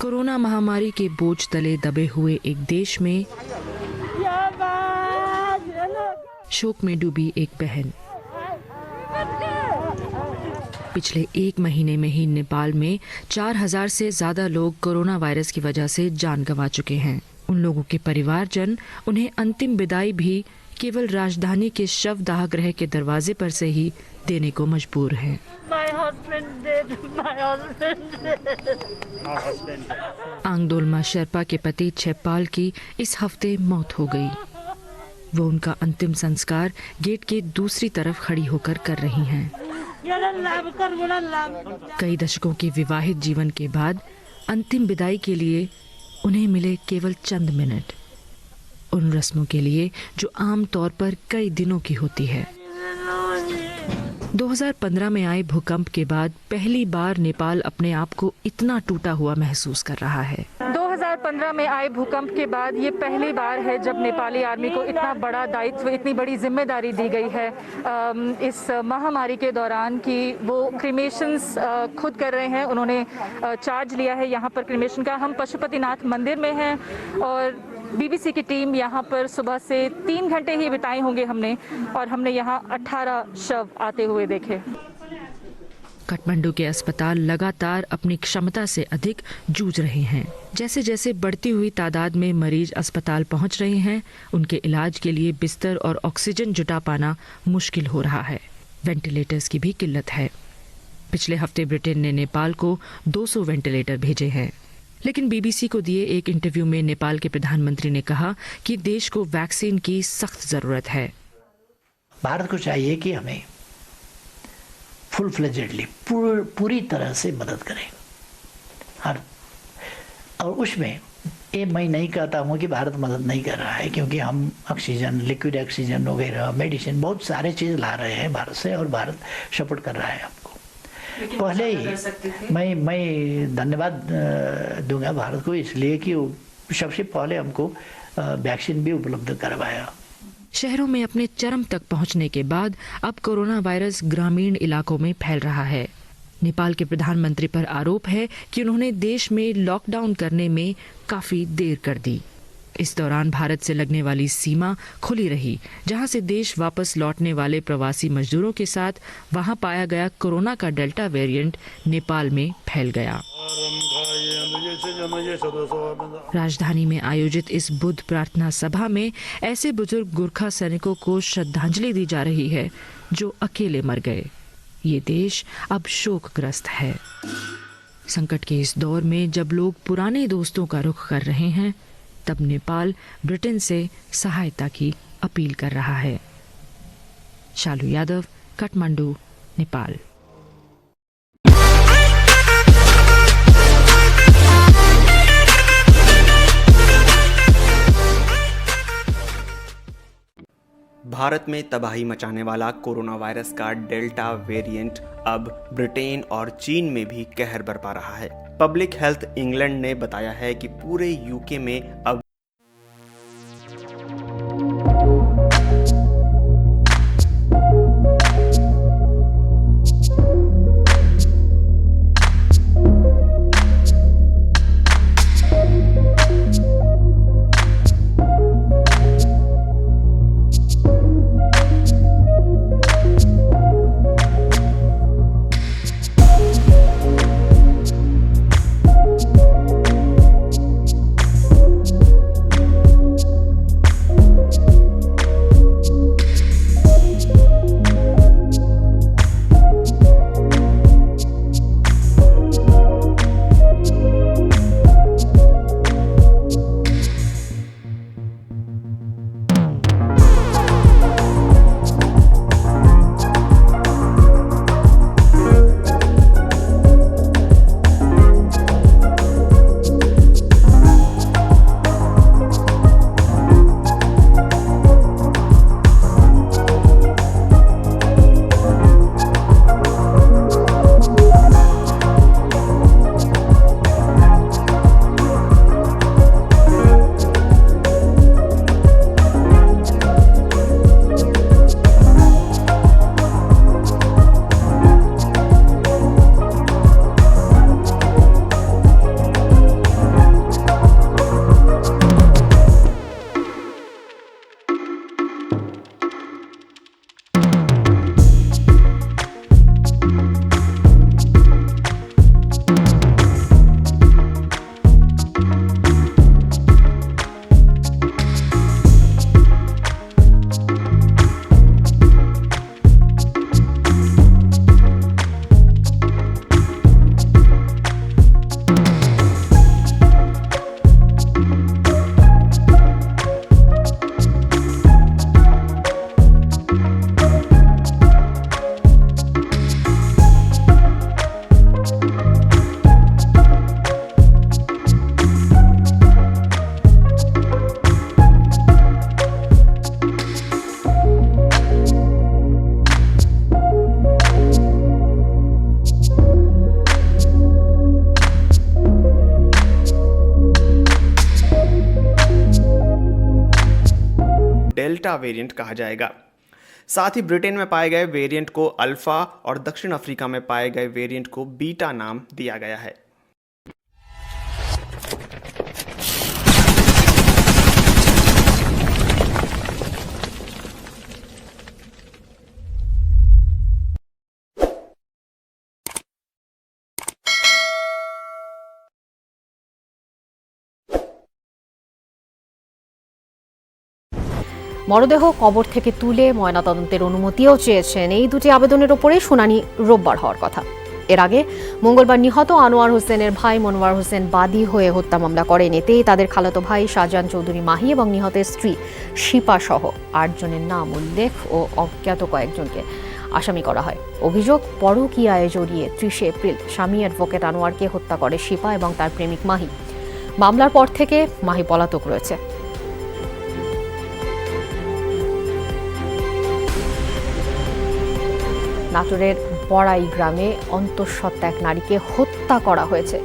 Corona महामारी के बोझ तले दबे हुए एक देश में शोक में डूबी एक बहन। पिछले 1 महीने में ही नेपाल में 4000 से ज्यादा लोग कोरोना वायरस की वजह से जान गंवा चुके हैं। उन लोगों के परिवारजन उन्हें अंतिम विदाई भी केवल राजधानी के शवदाह गृह के दरवाजे पर से ही देने को मजबूर हैं। आंगडोल्मा शेरपा के पति छेपाल की इस हफ्ते मौत हो गई। वो उनका अंतिम संस्कार गेट के दूसरी तरफ खड़ी होकर कर रही हैं। कई दशकों के विवाहित जीवन के बाद अंतिम विदाई के लिए उन्हें मिले केवल चंद मिनट, उन रस्मों के लिए जो आम तौर पर कई दिनों की होती है। 2015 में आए भूकंप के बाद पहली बार नेपाल अपने आप को इतना टूटा हुआ महसूस कर रहा है। 2015 में आए भूकंप के बाद ये पहली बार है जब नेपाली आर्मी को इतना बड़ा दायित्व, इतनी बड़ी जिम्मेदारी दी गई है इस महामारी के दौरान कि वो क्रिमेशंस खुद कर रहे हैं। उन्होंने चार्ज लिया है यहाँ पर क्रिमेशन का। हम पशुपतिनाथ मंदिर में हैं और बीबीसी की टीम यहाँ पर सुबह से 3 घंटे ही बिताए होंगे हमने यहाँ 18 शव आते हुए देखे। काठमांडू के अस्पताल लगातार अपनी क्षमता से अधिक जूझ रहे हैं। जैसे जैसे बढ़ती हुई तादाद में मरीज अस्पताल पहुंच रहे हैं, उनके इलाज के लिए बिस्तर और ऑक्सीजन जुटा पाना मुश्किल हो रहा है। वेंटिलेटर्स की भी किल्लत है। पिछले हफ्ते ब्रिटेन ने नेपाल को 200 वेंटिलेटर भेजे हैं। लेकिन बीबीसी को दिए एक इंटरव्यू में नेपाल के प्रधानमंत्री ने कहा कि देश को वैक्सीन की सख्त जरूरत है। भारत को चाहिए कि हमें फुल फ्लेजेडली पूरी तरह से मदद करें और उसमें ये मैं नहीं कहता हूँ कि भारत मदद नहीं कर रहा है, क्योंकि हम ऑक्सीजन, लिक्विड ऑक्सीजन वगैरह, मेडिसिन, बहुत सारे चीज़ ला रहे हैं भारत से और भारत सपोर्ट कर रहा है हमको। पहले ही मैं धन्यवाद दूंगा भारत को, इसलिए कि सबसे पहले हमको वैक्सीन भी उपलब्ध करवाया। शहरों में अपने चरम तक पहुंचने के बाद अब कोरोना वायरस ग्रामीण इलाकों में फैल रहा है। नेपाल के प्रधानमंत्री पर आरोप है कि उन्होंने देश में लॉकडाउन करने में काफी देर कर दी। इस दौरान भारत से लगने वाली सीमा खुली रही, जहां से देश वापस लौटने वाले प्रवासी मजदूरों के साथ वहां पाया गया कोरोना का डेल्टा वेरिएंट नेपाल में फैल गया। राजधानी में आयोजित इस बुद्ध प्रार्थना सभा में ऐसे बुजुर्ग गोरखा सैनिकों को श्रद्धांजलि दी जा रही है जो अकेले मर गए। ये देश अब शोकग्रस्त है। संकट के इस दौर में जब लोग पुराने दोस्तों का रुख कर रहे हैं, तब नेपाल ब्रिटेन से सहायता की अपील कर रहा है। शालू यादव, काठमांडू, नेपाल। भारत में तबाही मचाने वाला कोरोना वायरस का डेल्टा वेरिएंट अब ब्रिटेन और चीन में भी कहर बरपा रहा है। पब्लिक हेल्थ इंग्लैंड ने बताया है कि पूरे यूके में अब डेल्टा वेरिएंट कहा जाएगा। साथ ही ब्रिटेन में पाए गए वेरिएंट को अल्फा और दक्षिण अफ्रीका में पाए गए वेरिएंट को बीटा नाम दिया गया है। মরদেহ কবর থেকে তুলে ময়নাতদন্তের অনুমতিও চেয়েছেন। এই দুটি আবেদনের ওপরে শুনানি রোববার হওয়ার কথা। এর আগে মঙ্গলবার নিহত আনোয়ার হোসেনের ভাই মনোয়ার হোসেন বাদী হয়ে হত্যা মামলা করেন। এতে তাদের খালাতো ভাই শাহজাহান চৌধুরী মাহি এবং নিহতের স্ত্রী শিপা সহ 8 জনের নাম উল্লেখ ও অজ্ঞাত কয়েকজনকে আসামি করা হয়। অভিযোগ, পরকীয়ায় জড়িয়ে 30 এপ্রিল স্বামী অ্যাডভোকেট আনোয়ারকে হত্যা করে শিপা এবং তার প্রেমিক মাহি। মামলার পর থেকে মাহি পলাতক রয়েছে। নাটোরের বড়াই গ্রামে অন্তঃসত্ত্বা এক নারীকে হত্যা করা হয়েছে।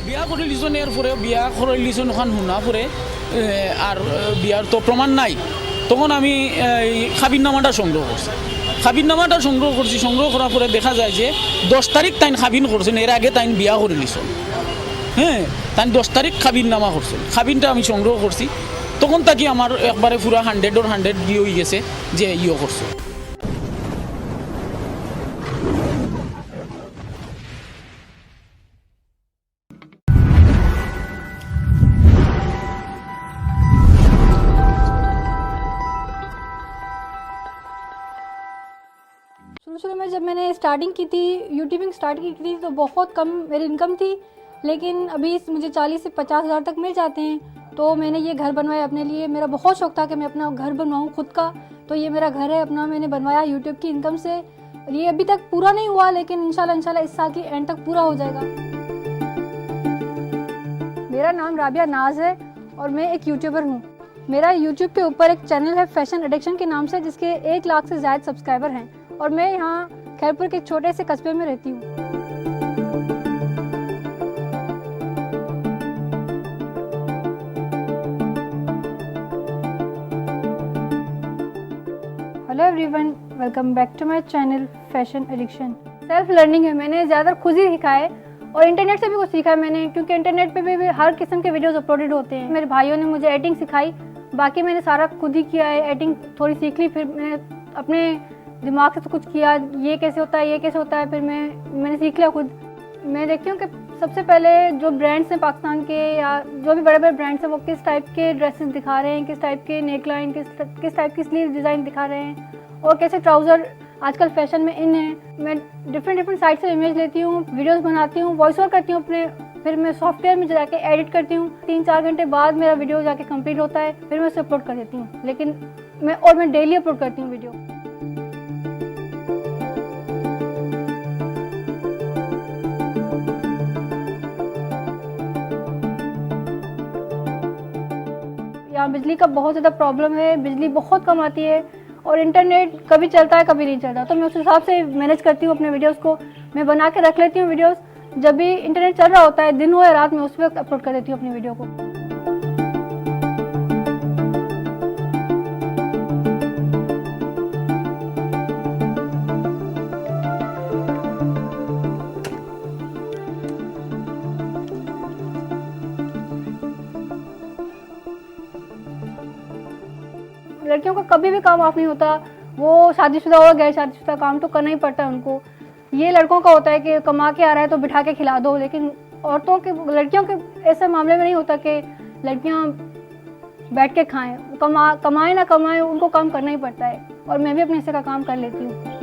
বিয়া করে লিজনের পরে বিয়া করে লিজন ওখান শুনা পরে আর বিয়ার তো প্রমাণ নাই, তখন আমি খাবির নামাটা সংগ্রহ করছি। সংগ্রহ করার পরে দেখা যায় যে 10 তারিখ তাইন খাবিন করছেন, এর আগে তাইন বিয়া করে লিছেন। হ্যাঁ, তাইন 10 তারিখ খাবির নামা করছেন। খাবিনটা আমি সংগ্রহ করছি, তখন তাকে আমার একবারে পুরা 100 দিয়ে হয়ে গেছে যে করছে। शुरू में जब मैंने स्टार्टिंग की थी, यूट्यूबिंग स्टार्ट की थी, तो बहुत कम मेरी इनकम थी, लेकिन अभी मुझे 40 से 50 हज़ार तक मिल जाते हैं। तो मैंने ये घर बनवाया अपने लिए। मेरा बहुत शौक था कि मैं अपना घर बनवाऊँ खुद का, तो ये मेरा घर है अपना, मैंने बनवाया यूट्यूब की इनकम से। ये अभी तक पूरा नहीं हुआ, लेकिन इंशाल्लाह इस साल की एंड तक पूरा हो जाएगा। मेरा नाम राबिया नाज है और मैं एक यूट्यूबर हूँ। मेरा यूट्यूब के ऊपर एक चैनल है फैशन एडिक्शन के नाम से, जिसके 1 लाख से ज़्यादा सब्सक्राइबर हैं, और मैं यहाँ खैरपुर के छोटे से कस्बे में रहती हूँ। Hello everyone, welcome back to my channel fashion addiction. Self learning है, मैंने ज़्यादा खुद ही सीखा है और इंटरनेट से भी कुछ सीखा है मैंने, क्योंकि इंटरनेट पे भी हर किस्म के वीडियोस अपलोडेड होते हैं। मेरे भाइयों ने मुझे एडिटिंग सिखाई, बाकी मैंने सारा खुद ही किया है। एडिटिंग थोड़ी सीख ली, फिर मैंने अपने दिमाग से कुछ किया, ये कैसे होता है, ये कैसे होता है, फिर मैंने सीख लिया खुद। मैं देखती हूँ कि सबसे पहले जो ब्रांड्स हैं पाकिस्तान के, या जो भी बड़े बड़े ब्रांड्स हैं, वो किस टाइप के ड्रेसेस दिखा रहे हैं, किस टाइप के नेक लाइन, किस टाइप की स्लीव डिज़ाइन दिखा रहे हैं, और कैसे ट्राउज़र आजकल फैशन में इन है। मैं डिफरेंट साइट से इमेज लेती हूँ, वीडियोस बनाती हूँ, वॉइस ओवर करती हूँ अपने, फिर मैं सॉफ्टवेयर में जाके एडिट करती हूँ। 3-4 घंटे बाद मेरा वीडियो जाके कंप्लीट होता है, फिर मैं उसे अपलोड कर देती हूँ। लेकिन मैं डेली अपलोड करती हूँ वीडियो। यहाँ बिजली का बहुत ज़्यादा प्रॉब्लम है, बिजली बहुत कम आती है, और इंटरनेट कभी चलता है कभी नहीं चलता। तो मैं उस हिसाब से मैनेज करती हूँ अपने वीडियोस को। मैं बना के रख लेती हूँ वीडियोस, जब भी इंटरनेट चल रहा होता है, दिन हो या रात, में उस वक्त अपलोड कर देती हूँ अपनी वीडियो को। लड़कियों का कभी भी काम ऑफ नहीं होता, वो शादीशुदा हो गैर शादीशुदा, काम तो करना ही पड़ता है उनको। ये लड़कों का होता है कि कमा के आ रहा है तो बिठा के खिला दो, लेकिन औरतों के, लड़कियों के ऐसे मामले में नहीं होता कि लड़कियां बैठ के खाएं। कमाएं ना कमाएं, उनको काम करना ही पड़ता है, और मैं भी अपने हिस्से का काम कर लेती हूँ।